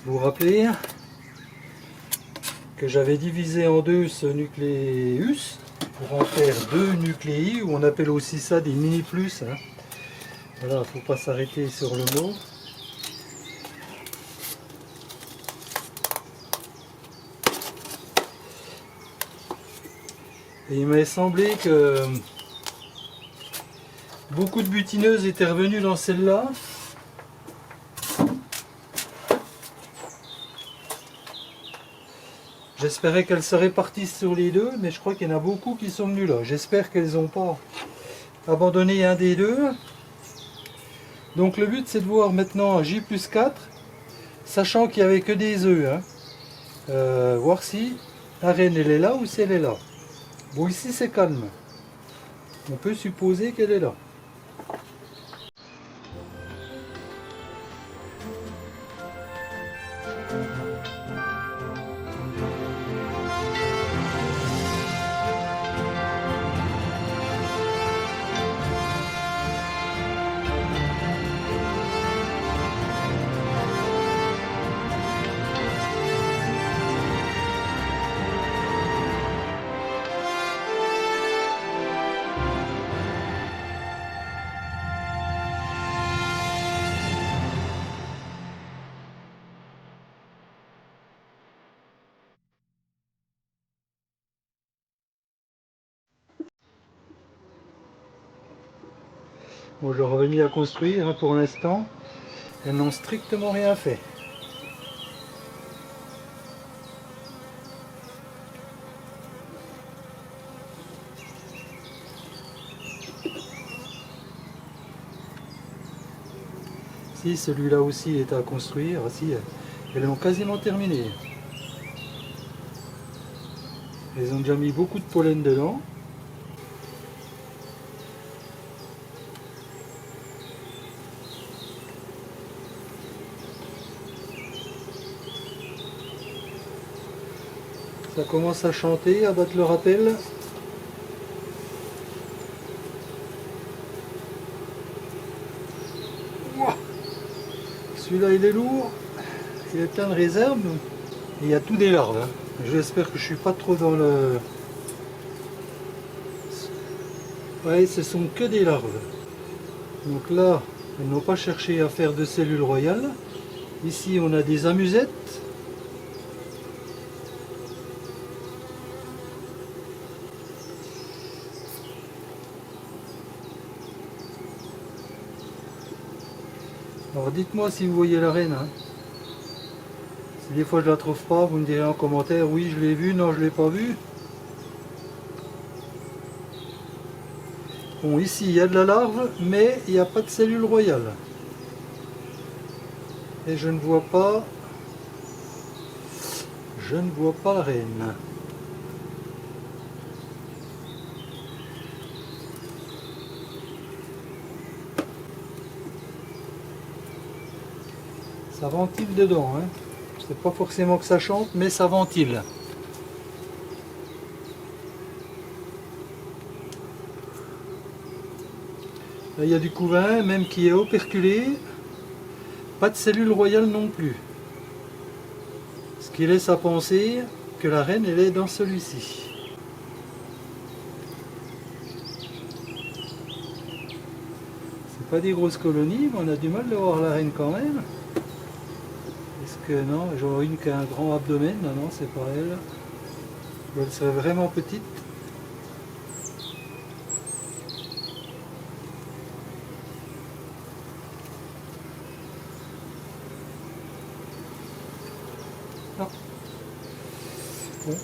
Vous vous rappelez que j'avais divisé en deux ce nucléus pour en faire deux nucléi, ou on appelle aussi ça des mini plus. Hein. Voilà, il ne faut pas s'arrêter sur le mot. Et il m'avait semblé que beaucoup de butineuses étaient revenues dans celle-là. J'espérais qu'elles se répartissent sur les deux, mais je crois qu'il y en a beaucoup qui sont venus là. J'espère qu'elles n'ont pas abandonné un des deux. Donc le but c'est de voir maintenant J+4, sachant qu'il n'y avait que des œufs. Hein. Voir si la reine elle est là ou si elle est là. Bon, ici c'est calme. On peut supposer qu'elle est là. Bon, je leur avais mis à construire, hein, pour l'instant. Elles n'ont strictement rien fait. Si, celui-là aussi est à construire. Si, elles ont quasiment terminé. Elles ont déjà mis beaucoup de pollen dedans. Ça commence à chanter, à battre le rappel. Celui-là il est lourd, il est plein de réserve. Et il y a tout des larves. Hein. J'espère que je suis pas trop dans le... Ouais, ce sont que des larves. Donc là, elles n'ont pas cherché à faire de cellules royales. Ici on a des amusettes. Alors dites-moi si vous voyez la reine. Hein. Si des fois je la trouve pas, vous me direz en commentaire, oui je l'ai vue, non je l'ai pas vue. Bon, ici il y a de la larve, mais il n'y a pas de cellule royale. Et je ne vois pas la reine. Ça ventile dedans, hein. C'est pas forcément que ça chante, mais ça ventile. Là, il y a du couvain, même qui est operculé. Pas de cellule royale non plus. Ce qui laisse à penser que la reine, elle est dans celui-ci. C'est pas des grosses colonies, mais on a du mal de voir la reine quand même. Est-ce que non, j'aurais une qui a un grand abdomen, non, non, c'est pas elle. Ou elle serait vraiment petite. Non. Bon.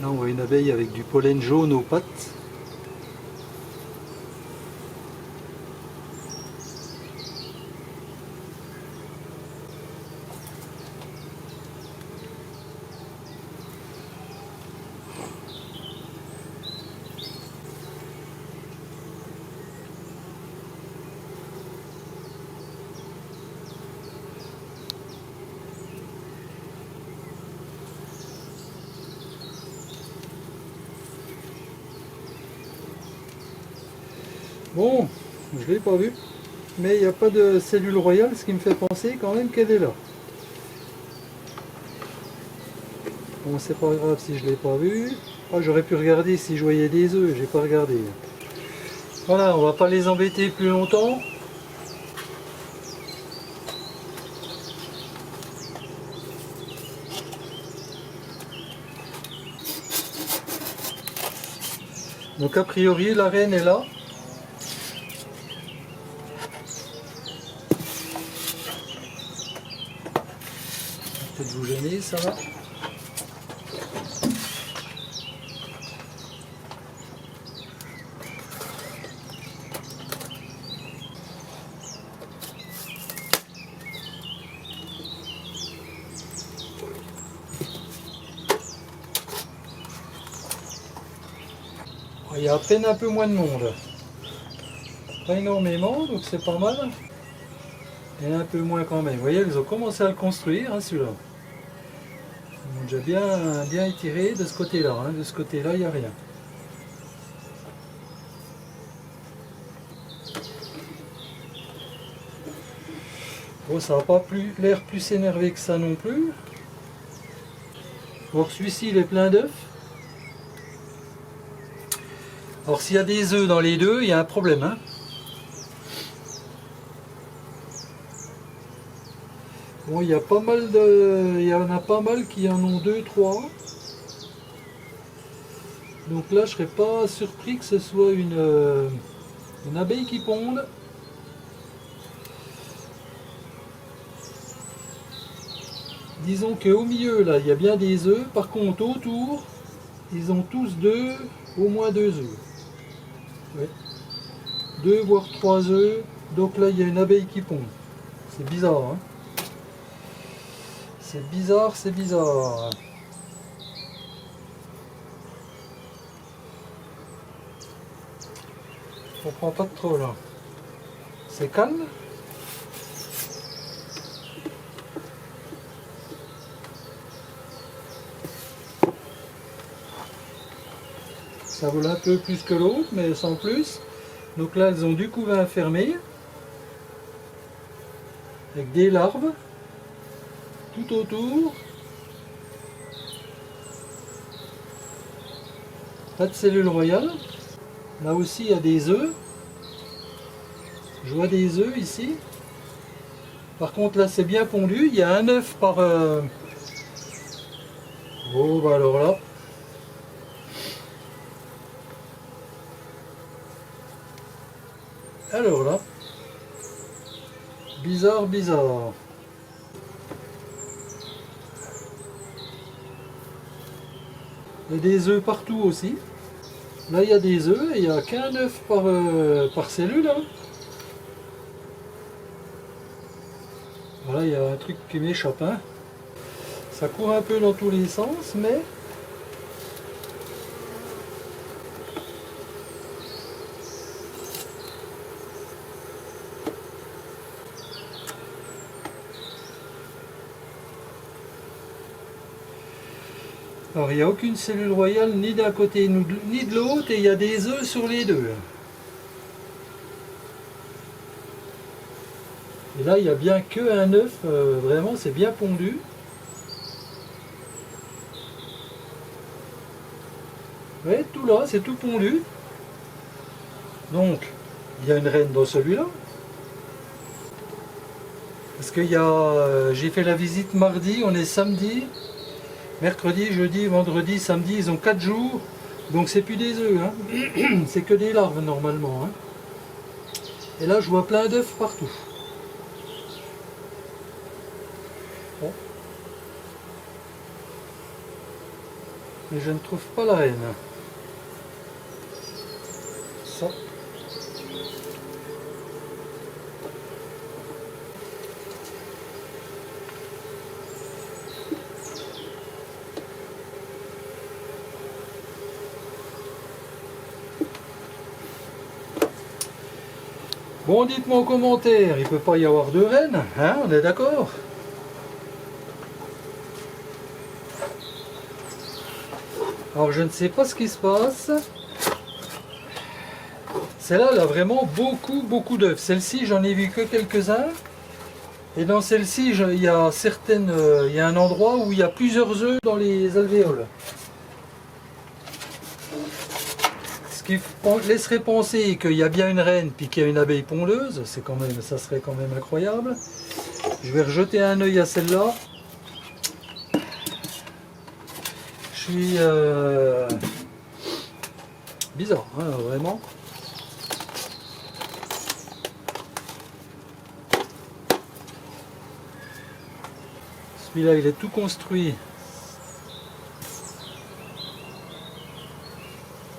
Là on voit une abeille avec du pollen jaune aux pattes. Bon, je ne l'ai pas vu, mais il n'y a pas de cellule royale, ce qui me fait penser quand même qu'elle est là. Bon, c'est pas grave si je ne l'ai pas vu. Ah, j'aurais pu regarder si je voyais des œufs, j'ai pas regardé. Voilà, on va pas les embêter plus longtemps. Donc a priori la reine est là. Peut-être vous gêner, ça va. Il y a à peine un peu moins de monde. Pas énormément, donc c'est pas mal. Et un peu moins quand même. Vous voyez, ils ont commencé à le construire, hein, celui-là. Ils ont déjà bien étiré de ce côté-là. Hein. De ce côté-là, il n'y a rien. Bon, ça n'a pas l'air plus énervé que ça non plus. Bon, celui-ci, il est plein d'œufs. Alors, s'il y a des œufs dans les deux, il y a un problème. Hein. Bon, il y a pas mal il y en a pas mal qui en ont 2, 3. Donc là, je serais pas surpris que ce soit une abeille qui ponde. Disons qu'au milieu, là, il y a bien des œufs. Par contre, autour, ils ont tous au moins 2 œufs. Ouais. 2 voire 3 œufs. Donc là, il y a une abeille qui pond. C'est bizarre, hein? C'est bizarre, c'est bizarre. Je comprends pas trop là. C'est calme? Ça vole un peu plus que l'autre, mais sans plus. Donc là, elles ont du couvain fermé. Avec des larves. Tout autour. Pas de cellule royale. Là aussi, il y a des œufs. Je vois des œufs ici. Par contre, là, c'est bien pondu. Il y a un œuf par... Oh, bah alors là... Alors là... Bizarre, bizarre. Il y a des œufs partout aussi. Là, il y a des œufs et il n'y a qu'un œuf par cellule. Hein. Voilà, il y a un truc qui m'échappe. Hein. Ça court un peu dans tous les sens, mais... Alors, il n'y a aucune cellule royale ni d'un côté ni de l'autre et il y a des œufs sur les deux. Et là, il n'y a bien qu'un œuf, vraiment, c'est bien pondu. Vous voyez, tout là, c'est tout pondu. Donc, il y a une reine dans celui-là. Parce que j'ai fait la visite mardi, on est samedi. Mercredi, jeudi, vendredi, samedi, ils ont 4 jours. Donc c'est plus des œufs, hein. C'est que des larves normalement. Hein. Et là, je vois plein d'œufs partout. Bon. Mais je ne trouve pas la reine. Ça. Bon, dites-moi en commentaire, il ne peut pas y avoir deux reines, hein, on est d'accord? Alors je ne sais pas ce qui se passe. Celle-là, elle a vraiment beaucoup d'œufs. Celle-ci, j'en ai vu que quelques-uns. Et dans celle-ci, il y a il y a un endroit où il y a plusieurs œufs dans les alvéoles. Ce qui laisserait penser qu'il y a bien une reine puis qu'il y a une abeille pondeuse. Ça serait quand même incroyable. Je vais rejeter un œil à celle-là. Je suis bizarre, hein, vraiment. Celui-là, il est tout construit.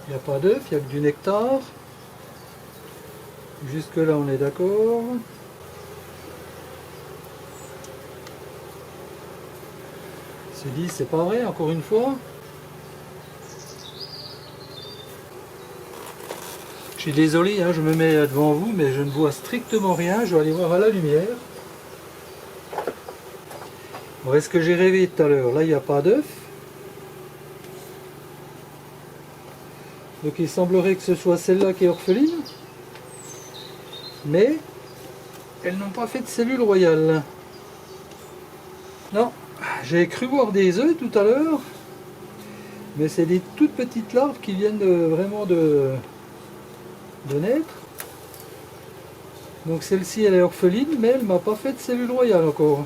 Il n'y a pas d'œuf, il n'y a que du nectar. Jusque là, on est d'accord. Se dit, c'est pas vrai, encore une fois. Je suis désolé, hein, je me mets devant vous, mais je ne vois strictement rien. Je vais aller voir à la lumière. Bon, est-ce que j'ai rêvé tout à l'heure? Là, il n'y a pas d'œuf. Donc il semblerait que ce soit celle-là qui est orpheline. Mais elles n'ont pas fait de cellule royale. Non, j'ai cru voir des œufs tout à l'heure. Mais c'est des toutes petites larves qui viennent vraiment de naître. Donc celle-ci, elle est orpheline, mais elle m'a pas fait de cellule royale encore.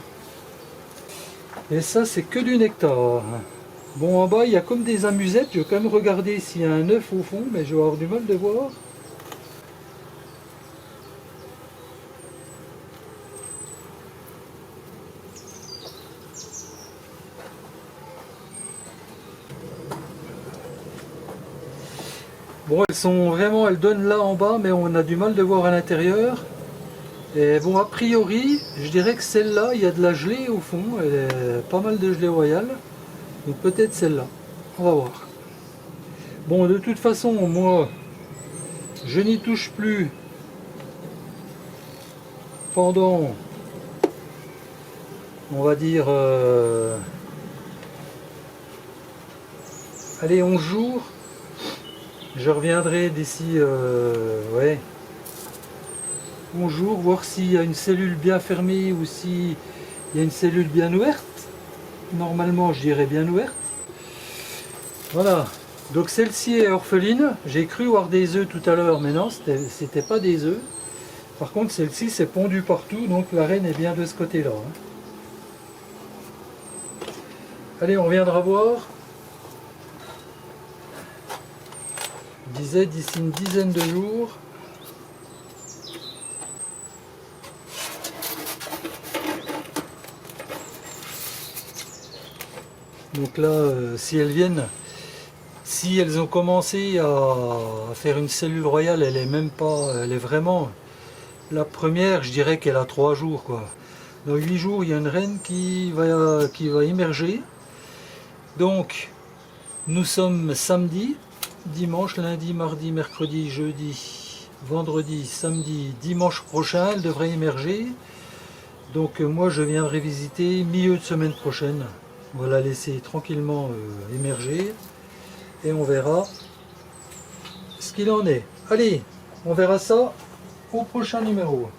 Et ça, c'est que du nectar. Bon, en bas, il y a comme des amusettes. Je vais quand même regarder s'il y a un œuf au fond, mais je vais avoir du mal de voir. Bon, elles donnent là en bas, mais on a du mal de voir à l'intérieur. Et bon, a priori, je dirais que celle-là, il y a de la gelée au fond, pas mal de gelée royale. Donc peut-être celle-là, on va voir. Bon, de toute façon, moi, je n'y touche plus pendant, on va dire, allez, 11 jours. Je reviendrai d'ici, ouais, 11 jours, voir s'il y a une cellule bien fermée ou s'il y a une cellule bien ouverte. Normalement, je dirais bien ouverte. Voilà. Donc celle-ci est orpheline. J'ai cru voir des œufs tout à l'heure, mais non, c'était pas des œufs. Par contre, celle-ci s'est pondue partout, donc la reine est bien de ce côté-là. Hein. Allez, on reviendra voir. Je disais d'ici une dizaine de jours. Donc là, si elles ont commencé à faire une cellule royale, elle est vraiment la première, je dirais qu'elle a 3 jours quoi. Dans 8 jours, il y a une reine qui va émerger. Donc, nous sommes samedi, dimanche, lundi, mardi, mercredi, jeudi, vendredi, samedi, dimanche prochain, elle devrait émerger. Donc moi, je viendrai visiter milieu de semaine prochaine. On va la laisser tranquillement émerger et on verra ce qu'il en est. Allez, on verra ça au prochain numéro.